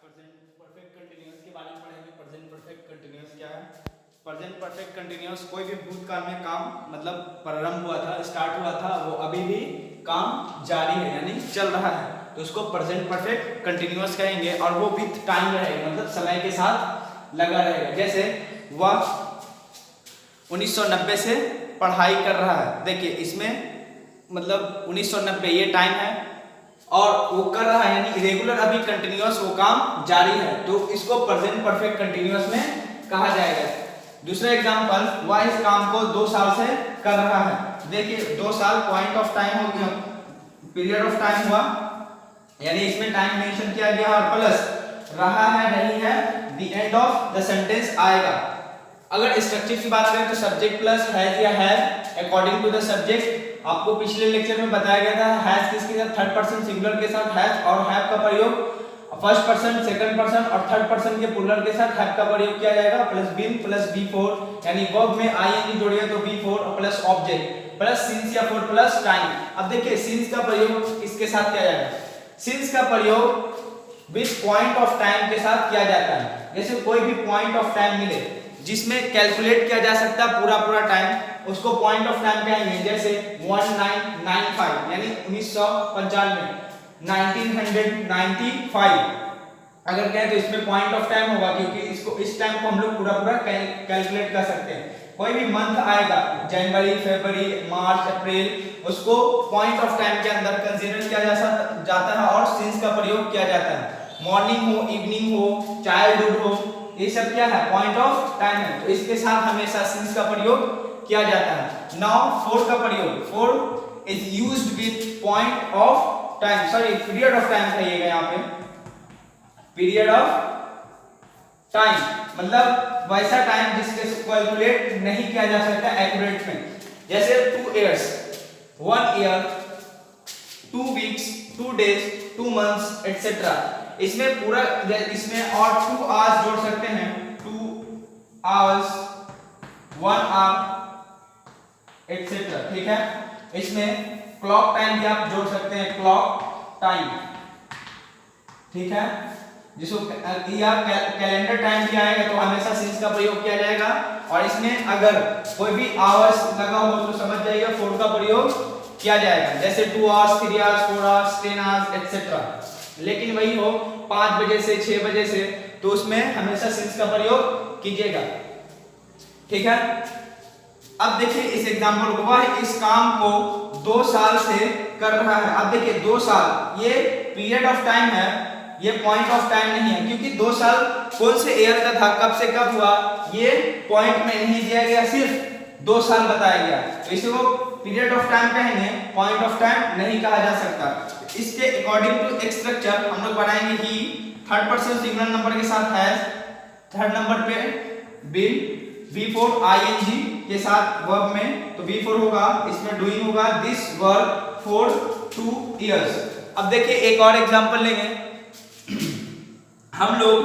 Present perfect continuous के बारे में पढ़ेंगे। प्रेजेंट परफेक्ट कंटिन्यूअस क्या है? प्रेजेंट परफेक्ट कंटिन्यूअस कोई भी भूतकाल में काम मतलब प्रारंभ हुआ था, स्टार्ट हुआ था, वो अभी भी काम जारी है यानी चल रहा है, तो उसको प्रेजेंट परफेक्ट कंटिन्यूअस कहेंगे। और वो विथ टाइम रहेगा, मतलब समय के साथ लगा रहेगा। जैसे वह 1990 से पढ़ाई कर रहा है, देखिए इसमें मतलब 1990 ये टाइम है और वो कर रहा है यानी रेगुलर अभी कंटिन्यूअस वो काम जारी है, तो इसको प्रेजेंट परफेक्ट कंटिन्यूअस में कहा जाएगा। दूसरा एग्जांपल, वह इस काम को 2 साल से कर रहा है। देखिए 2 साल पॉइंट ऑफ टाइम हो गया, पीरियड ऑफ टाइम हुआ यानी इसमें टाइम मेंशन किया गया और प्लस रहा है नहीं है, the end of the sentence आएगा। अगर स्ट्रक्चर की बात करें तो सब्जेक्ट प्लस हैज या have according to the subject. आपको पिछले लेक्चर में बताया गया था हैज किसके साथ, थर्ड पर्सन सिंगुलर के साथ हैज और हैव का प्रयोग फर्स्ट पर्सन, सेकंड पर्सन और थर्ड पर्सन के प्लूरल के साथ हैव का प्रयोग किया जाएगा। Plus been plus V four यानी वर्ब में आईएनजी जोड़िए तो बी फोर और प्लस ऑब्जेक्ट प्लस सिंस या फोर प्लस टाइम। अब देखिए सिंस का प्रयोग इसके साथ किया जाएगा। सिंस का प्रयोग विद पॉइंट ऑफ टाइम के साथ किया जाता है। जैसे कोई भी पॉइंट ऑफ टाइम मिले जिसमें कैलकुलेट किया जा सकता है पूरा टाइम, उसको पॉइंट ऑफ टाइम कहेंगे। जैसे 1995 यानी 1995, 1995 अगर कहें तो इसमें पॉइंट ऑफ टाइम होगा क्योंकि इसको इस टाइम को हम लोग पूरा कैलकुलेट कर सकते हैं। कोई भी मंथ आएगा जनवरी, फरवरी, मार्च, अप्रैल, उसको पॉइंट ऑफ टाइम के अंदर कंसीडर किया जाता है और सिंस का प्रयोग किया जाता है। मॉर्निंग हो, इवनिंग हो, चाइल्डहुड हो, ये सब क्या है, पॉइंट ऑफ टाइम है, तो इसके साथ हमेशा सिंस का प्रयोग किया जाता है। नाउ फोर का प्रयोग, four is used with point of time, sorry period of time कहिएगा यहाँ पे, पीरियड ऑफ टाइम मतलब वैसा टाइम जिसके कैलकुलेट नहीं किया जा सकता एक्यूरेट में। जैसे 2 years, 1 year, 2 weeks, 2 days, 2 months etc। इसमें पूरा इसमें और 2 hours जोड़ सकते हैं, 2 hours, 1 hour etc। ठीक है, इसमें क्लॉक टाइम भी आप जोड़ सकते हैं, क्लॉक टाइम, ठीक है, जिसको या कैलेंडर टाइम भी आएगा तो हमेशा सिंस का प्रयोग किया जाएगा। और इसमें अगर कोई भी आवर्स लगा हो तो समझ जाइएगा 4 का प्रयोग किया जाएगा। जैसे 2 hours, 3 hours, 4 hours, 10 hours etc। लेकिन वही हो 5 बजे से 6 बजे से तो उसमें हमेशा सिंस का प्रयोग कीजिएगा, ठीक है। अब देखिए इस एग्जांपल को, वह इस काम को 2 साल से कर रहा है। अब देखिए 2 साल ये पीरियड ऑफ टाइम है, ये पॉइंट ऑफ टाइम नहीं है क्योंकि 2 साल कौन से ईयर का था, कब से कब हुआ, ये पॉइंट में नहीं दिया गया, सिर्फ 2 साल बताया गया, तो इसे वो पीरियड ऑफ टाइम कहेंगे, पॉइंट ऑफ टाइम नहीं कहा जा सकता। इसके अकॉर्डिंग टू स्ट्रक्चर हम लोग बनाएंगे ही थर्ड पर्सन सिंगुलर नंबर के साथ हैज, थर्ड नंबर पे बिन, V4 ING के साथ वर्ब में तो V4 होगा, इसमें डूइंग होगा दिस वर्क फॉर 2 years। अब देखिए एक और एग्जांपल लेंगे। हम लोग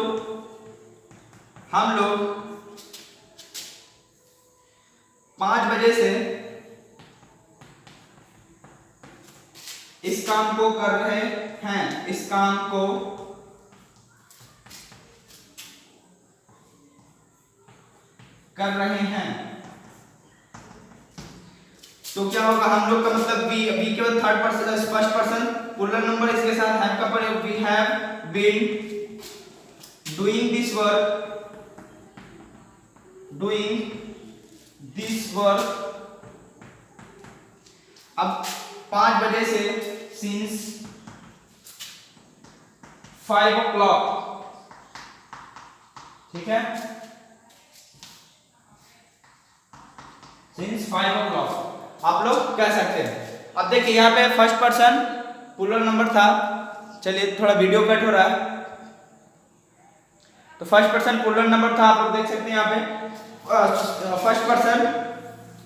5 बजे से इस काम को कर रहे हैं, इस काम को कर रहे हैं, तो क्या होगा, हम लोग का मतलब बी के बाद third person, first person plural number, इसके साथ हैव का प्रयोग, we have been doing this work, doing this work। अब 5 बजे से since 5 o'clock, ठीक है, since 5 o'clock आप लोग कह सकते हैं। अब देखिए यहाँ पे फर्स्ट पर्सन प्लूरल नंबर था, चलिए थोड़ा वीडियो कट हो रहा है, तो फर्स्ट पर्सन प्लूरल नंबर था, आप लोग देख सकते हैं यहाँ पे फर्स्ट पर्सन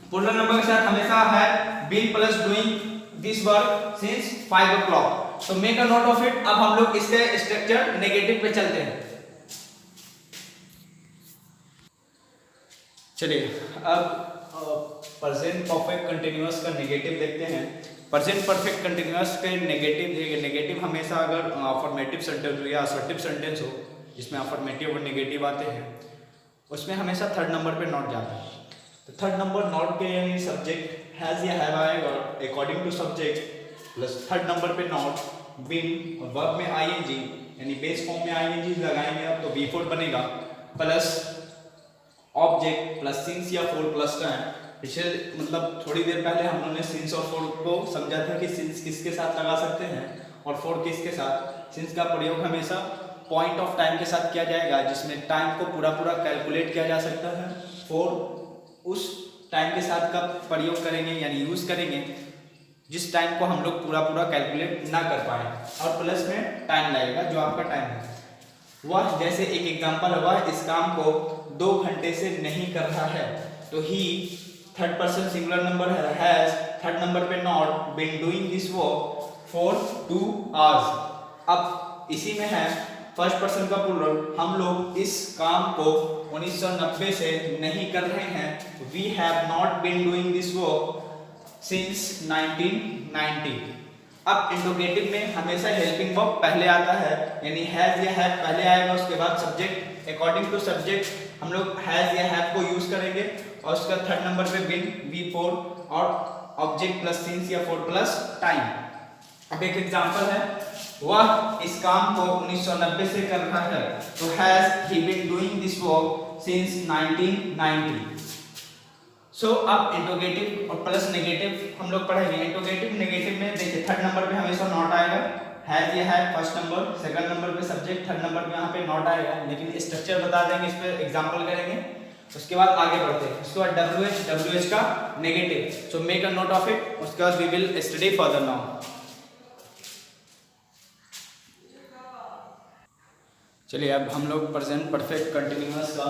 प्लूरल नंबर के साथ हमेशा है been plus doing this work since 5 o'clock। तो make a note of it. अब हम लोग इसके स्ट्रक्चर नेगेटिव पे चलते हैं। चलिए अब प्रेजेंट परफेक्ट कंटिन्यूअस का नेगेटिव देखते हैं। प्रेजेंट परफेक्ट कंटिन्यूअस के नेगेटिव हमेशा अगर अफर्मेटिव सेंटेंस हो या असर्टिव सेंटेंस हो, जिसमें अफर्मेटिव और नेगेटिव आते हैं, उसमें हमेशा थर्ड नंबर पे नॉट जाता है। तो थर्ड नंबर नॉट के यानी सब्जेक्ट हैज या हैव आएगा according to subject plus third number पे नॉट, बीन और वर्ब में आईएनजी यानी बेस फॉर्म में आईएनजी लगाएंगे आप तो बी4 बनेगा, प्लस ऑब्जेक्ट प्लस सिंस या फोर प्लस टाइम। पिछले मतलब थोड़ी देर पहले हम लोगों ने सिंस और फोर को समझा था कि सिंस किसके साथ लगा सकते हैं और फोर किसके साथ। सिंस का प्रयोग हमेशा पॉइंट ऑफ टाइम के साथ किया जाएगा जिसमें टाइम को पूरा कैलकुलेट किया जा सकता है। फोर उस टाइम के साथ का प्रयोग करेंगे यानी यूज करेंगे जिस टाइम को हम लोग पूरा कैलकुलेट ना कर पाए, और प्लस में टाइम लगेगा जो आपका टाइम है। वह जैसे एक एग्जांपल है, वह इस काम को 2 घंटे से नहीं कर रहा है, तो he third person singular number है, हैज थर्ड नंबर पे not been doing this work for 2 hours. अब इसी में है फर्स्ट पर्सन का प्लूरल, हम लोग इस काम को 1990 से नहीं कर रहे हैं, we have not been doing this work since 1990। अब इंट्रोगेटिव में हमेशा हेल्पिंग वर्ब पहले आता है, यानी हैज या हैव पहले आएगा, उसके बाद सब्जेक्ट। अकॉर्डिंग टू सब्जेक्ट हम लोग हैज या हैव को यूज करेंगे और उसका थर्ड नंबर पे बिन V4 और ऑब्जेक्ट प्लस सिंस या फोर प्लस टाइम। अब एक एग्जांपल है, वह इस काम को 1990 से कर रहा है, तो has he been doing this work since 1990। So अब इंट्रोगेटिव और प्लस नेगेटिव हम लोग पढ़ेंगे। इंट्रोगेटिव नेगेटिव में देखिए थर्ड नंबर पे हमेशा नॉट आएगा, हैज या have first number, second number पे सब्जेक्ट, थर्ड नंबर पे यहाँ पे नॉट आएगा, लेकिन स्ट्रक्चर बता देंगे, इस पे एग्जांपल करेंगे, उसके बाद आगे बढ़ते हैं। उसके बाद WH का negative, so make a note of it, उसके बाद we will study further now. चलिए अब हम लोग प्रेजेंट परफेक्ट कंटिन्यूअस का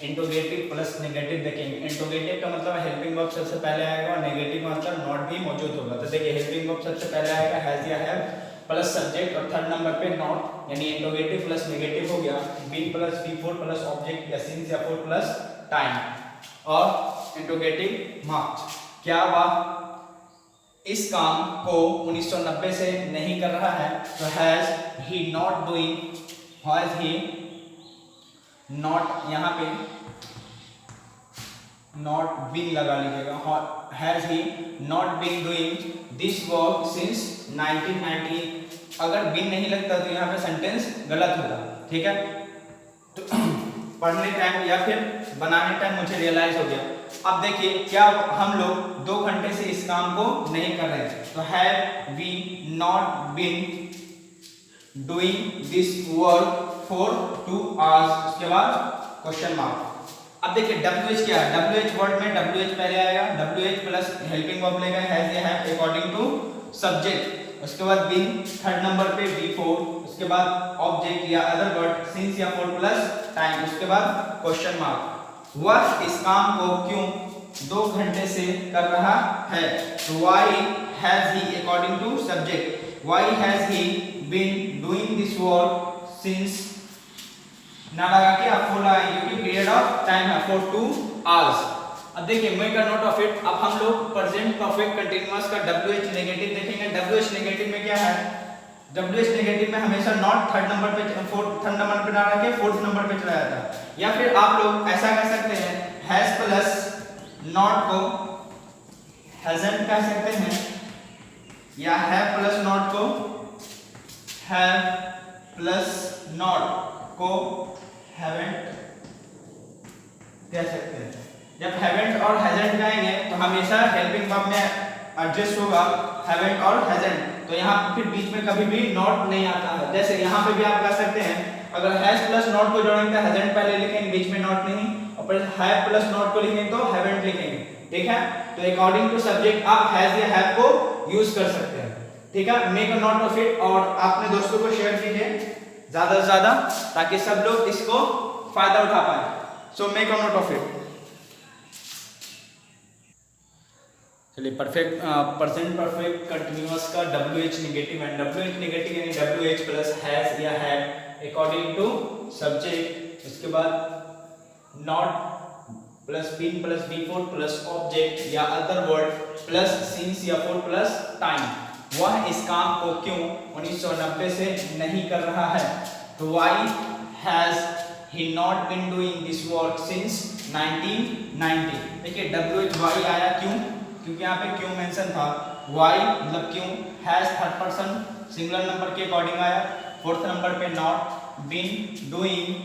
इंट्रोगेटिव प्लस नेगेटिव देखेंगे। इंट्रोगेटिव का मतलब हेल्पिंग वर्ब सबसे पहले आएगा और नेगेटिव का मतलब नॉट भी मौजूद होगा। तो देखिए हेल्पिंग वर्ब सबसे पहले आएगा हैज या हैव प्लस सब्जेक्ट और थर्ड नंबर पे नॉट, यानी इंट्रोगेटिव प्लस नेगेटिव हो गया, been plus V4 plus object या सिंस या फोर प्लस टाइम। और इंट्रोगेटिव मार्क्स, क्या वह इस काम को 1990 से नहीं कर रहा है, तो has he not doing, has he not, यहाँ पे नॉट बीन लगा लीजिएगा, has he not been doing this work since 1990। अगर बीन नहीं लगता तो यहाँ पे सेंटेंस गलत होगा, ठीक है। तो पढ़ने टाइम या फिर बनाने टाइम मुझे रियलाइज हो गया। अब देखिए क्या हम लोग 2 घंटे से इस काम को नहीं कर रहे, तो have we not been doing this work for 2 hours, उसके बाद क्वेश्चन मार्क। अब देखिए WH क्या है, WH वर्ड में WH पहले आएगा, WH प्लस हेल्पिंग वर्ब लेगा हैज या हैव अकॉर्डिंग टू सब्जेक्ट, उसके बाद बीन थर्ड नंबर पे V4, उसके बाद ऑब्जेक्ट या अदर वर्ड सिंस या फोर प्लस टाइम, उसके बाद क्वेश्चन मार्क। वह इस काम को क्यों 2 घंटे से कर रहा है, तो why has he according to subject, why has he been doing this work since, ना लगा के आप फुल आएंगे क्योंकि पीरियड ऑफ टाइम है फॉर 2 आवर्स। अब देखिए make a note of it. अब हम लोग प्रेजेंट परफेक्ट कंटीन्यूअस का WH नेगेटिव देखेंगे। WH नेगेटिव में क्या है, WH नेगेटिव में हमेशा नॉट थर्ड नंबर पे थर्ड नंबर पे ना रख के फोर्थ नंबर पे चला जाता है, या फिर आप लोग ऐसा कह सकते हैं हैज प्लस नॉट को हैजंट कह सकते हैं, या हैव प्लस नॉट को हैव प्लस नॉट को हैवेंट कह सकते हैं। जब हैवेंट और हैजंट जाएंगे तो हमेशा हेल्पिंग वर्ब में एडजस्ट होगा हैवेंट और हैजंट, तो यहाँ फिर बीच में कभी भी नॉट नहीं आता है। जैसे यहाँ पे भी आप कह सकते हैं अगर हैज प्लस नॉट को जोड़ेंगे तो हैजंट पहले लिखेंगे, बीच में नॉट नहीं, और फिर हैव प्लस नॉट को लिखेंगे तो हैवेंट लिखेंगे, ठीक है। तो अकॉर्डिंग टू सब्जेक्ट आप हैज या हैव को यूज कर सकते हैं, ठीक है। Make a note of it और अपने दोस्तों को शेयर कीजिए ज्यादा से ज्यादा ताकि सब लोग इसको फायदा उठा पाए। So make a note of it. चलिए प्रेजेंट परफेक्ट कंटीन्यूअस का WH negative and WH negative यानी WH प्लस हैज या हैव अकॉर्डिंग टू सब्जेक्ट, उसके बाद not plus been plus before plus object या अदर वर्ड प्लस सिंस या for plus time, वह इस काम को क्यों 1990 से नहीं कर रहा है? तो why has he not been doing this work since 1990? देखिए why आया क्यों, क्योंकि यहाँ पे क्यों मेंशन था। why मतलब क्यों, has third person singular number के अकॉर्डिंग आया, फोर्थ नंबर पे not, been doing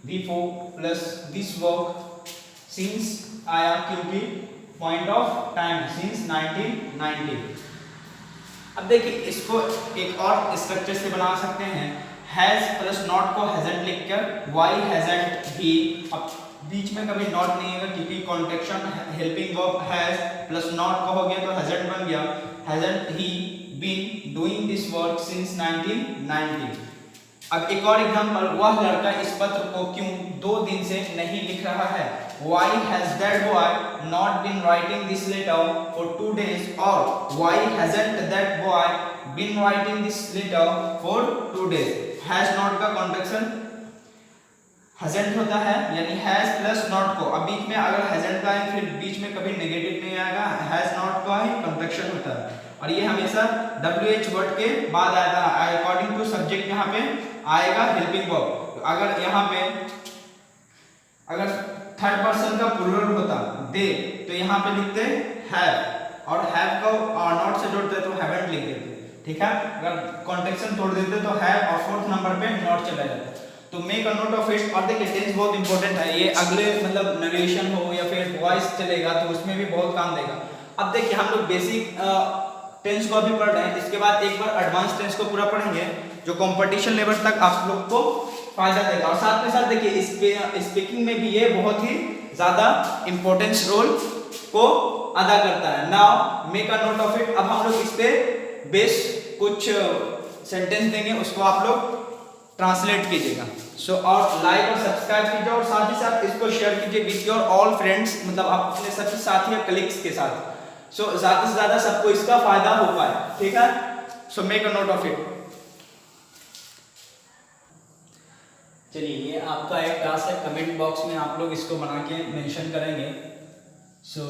before plus this work, since आया क्योंकि पॉइंट ऑफ टाइम सिंस 1990। अब देखिए इसको एक और स्ट्रक्चर से बना सकते हैं, हैज प्लस नॉट को हैजंट लिखकर व्हाई हैजंट ही, अब बीच में कभी नॉट नहीं आएगा क्योंकि contraction helping verb has plus not कहोगे तो हैजंट बन गया, hasn't he been doing this work since 1990। अब एक और एग्जांपल, वह लड़का इस पत्र को क्यों 2 दिन से नहीं लिख रहा है? Why has that boy not been writing this letter for 2 days? और why hasn't that boy been writing this letter for 2 days? Has not का कॉन्ट्रैक्शन hasn't होता है, यानी has प्लस not को, अब बीच में अगर hasn't का है फिर बीच में कभी नेगेटिव नहीं आएगा, has not का ही कॉन्ट्रैक्शन होता है और ये हमेशा WH वर्ड के बाद आता है। अकॉर्डिंग टू सब्जेक्ट यहाँ पे आएगा हेल्पिंग वर्ब। अगर यहाँ पे अगर थर्ड पर्सन का प्लूरल होता दे तो यहाँ पे लिखते हैव और हैव को नॉट से जोड़ते तो हैवंट लिख देते, ठीक है। अगर कॉन्ट्रैक्शन तोड़ देते तो हैव और फोर्थ नंबर पे नॉट चला जाता। तो make a note of it. और देखिए टेंस बहुत इंपॉर्टेंट है, ये अगले मतलब नरेशन हो या फिर वॉइस चलेगा तो उसमें भी बहुत काम देगा। अब देखिए हम लोग बेसिक टेंस को अभी पढ़ रहे हैं, इसके बाद एक बार एडवांस टेंस को पूरा पढ़ेंगे जो कंपटीशन लेवल तक आप लोग को फायदा देगा। और साथ में साथ देखिए स्पीकिंग में भी ये बहुत ही ज्यादा इंपॉर्टेंस रोल को अदा करता है। Now make a note of it. अब हम लोग इस पे बेस कुछ सेंटेंस देंगे, उसको आप लोग ट्रांसलेट कीजिएगा। सो और लाइक और सब्सक्राइब कीजिए और साथ ही साथ इसको शेयर कीजिए विद योर ऑल फ्रेंड्स, मतलब आप अपने सभी साथी या कलीग्स के साथ। सो ज्यादा से ज्यादा सबको इसका फायदा हो पाए, ठीक है। सो make a note of it. चलिए ये आपका एक टास्क है, कमेंट बॉक्स में आप लोग इसको बना के मेंशन करेंगे। सो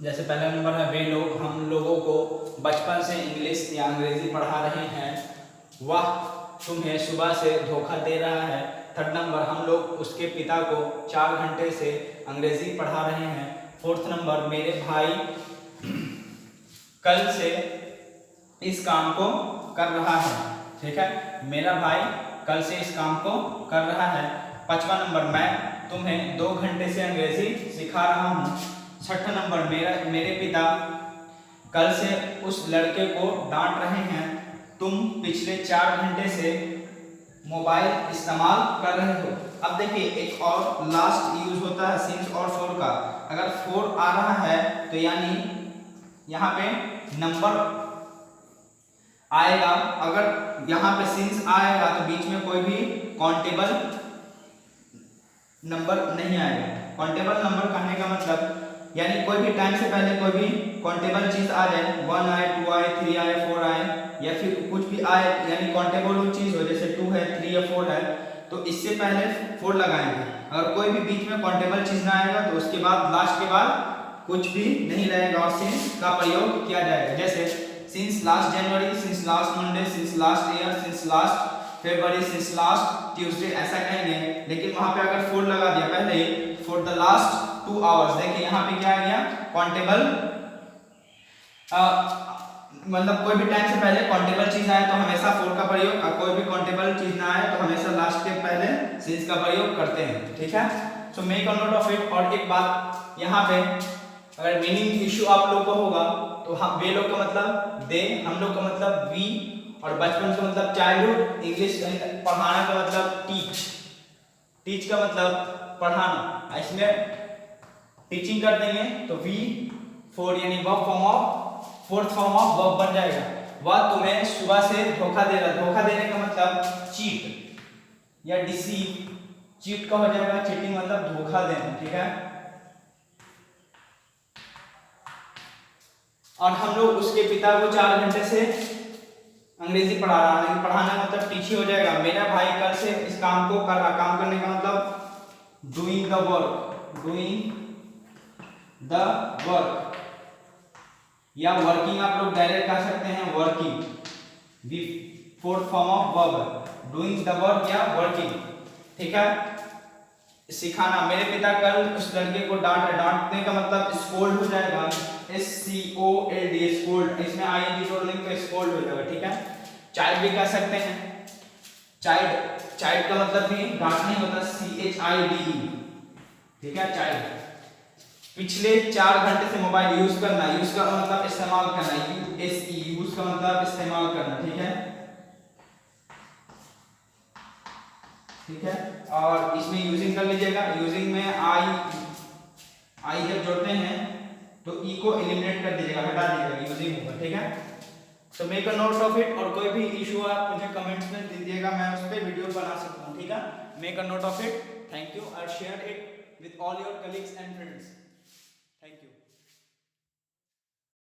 जैसे पहला नंबर है, वे लोग हम लोगों को बचपन से इंग्लिश या अंग्रेजी पढ़ा रहे हैं, वह तुम्हें सुबह से धोखा दे रहा है। थर्ड नंबर, हम लोग उसके पिता को 4 घंटे से अंग्रेजी पढ़ा रहे हैं। फोर्थ नंबर, मेरे भाई कल से इस काम को कर रहा है, ठीक है। मेरा भाई कल से इस काम को कर रहा है। 5वां नंबर, मैं तुम्हें 2 घंटे से अंग्रेजी सिखा रहा हूँ। 6ठा नंबर, मेरे पिता कल से उस लड़के को डांट रहे हैं, तुम पिछले 4 घंटे से मोबाइल इस्तेमाल कर रहे हो। अब देखिए एक और लास्ट यूज होता है सिंस और फॉर का। अगर फॉर आ रहा है तो यानी यहाँ पे नंबर आएगा, अगर यहाँ पे सिंस आएगा तो बीच में कोई भी काउंटेबल नंबर नहीं आएगा। काउंटेबल नंबर कहने का मतलब यानी कोई भी टाइम से पहले कोई भी काउंटेबल चीज आ जाए, 1 आए, 2 आए, 3 आए, 4 आए या फिर कुछ भी आए, यानी काउंटेबल चीज हो, जैसे 2 है, 3 या 4 है तो इससे पहले 4 लगाएंगे। अगर कोई भी बीच में काउंटेबल चीज ना आएगा तो उसके बाद लास्ट के बाद कुछ भी नहीं रहेगा और सिंस का प्रयोग किया जाएगा। जैसे since last January, since last Monday, since last year, since last February, since last Tuesday, ऐसा कहेंगे। लेकिन वहां पे अगर 4 लगा दिया पहले, फॉर द लास्ट 2 आवर्स, देखिए यहाँ पे क्या आ गया काउंटेबल, मतलब कोई भी टाइम से पहले काउंटेबल चीज आए तो हमेशा 4 का प्रयोग, और कोई भी काउंटेबल चीज ना आए तो हमेशा लास्ट के पहले सिंस का प्रयोग करते हैं, ठीक है। सो make a note of it. और एक बात यहाँ पे अगर मीनिंग इश्यू आप लोग को होगा तो हम वे लोग का मतलब दे, हम लोग का मतलब वी, और बचपन से मतलब चाइल्डहुड, इंग्लिश पढ़ाना का मतलब टीच, टीच का मतलब पढ़ाना, इसमें टीचिंग कर देंगे तो वी फोर यानी verb form of, fourth form of verb बन जाएगा। वह तुम्हें सुबह से धोखा दे रहा, धोखा देने का मतलब चीट या डिसीव, चीट का हो जाएगा, चीटिंग मतलब धोखा देना, ठीक है। और हम लोग उसके पिता को 4 घंटे से अंग्रेजी पढ़ा रहा है, पढ़ाना मतलब टीच ही हो जाएगा। मेरा भाई कल से इस काम को कर रहा, काम करने का मतलब doing the work, doing the work, या वर्किंग आप लोग डायरेक्ट कह सकते हैं working, the fourth form of verb, doing the work या वर्किंग, ठीक है। सिखाना, मेरे पिता कल उस लड़के को डांटने का मतलब स्कोल्ड हो जाएगा, SCOLD स्कोल्ड, इसमें ING जोड़ लेंगे तो स्कोल्ड हो जाएगा, ठीक है। चाइल्ड भी कह सकते हैं, चाइल्ड का मतलब भी डांटने होता है, CHILDE, ठीक है चाइल्ड। पिछले 4 घंटे से मोबाइल यूज करना, यूज का मतलब इस्तेमाल करना, USE, यूज का मतलब इस्तेमाल करना, ठीक है, ठीक है। और इसमें यूजिंग कर लीजिएगा, यूजिंग में आई जब जोड़ते हैं तो ई को एलिमिनेट कर दीजिएगा, हटा दीजिएगा, यूजिंग होगा, ठीक है। तो make a note of it, और कोई भी इशू आप मुझे कमेंट्स में दीजिएगा, मैं उस पर वीडियो बना सकता हूँ, ठीक है। Make a note of it, thank you, और share it with all your colleagues and friends.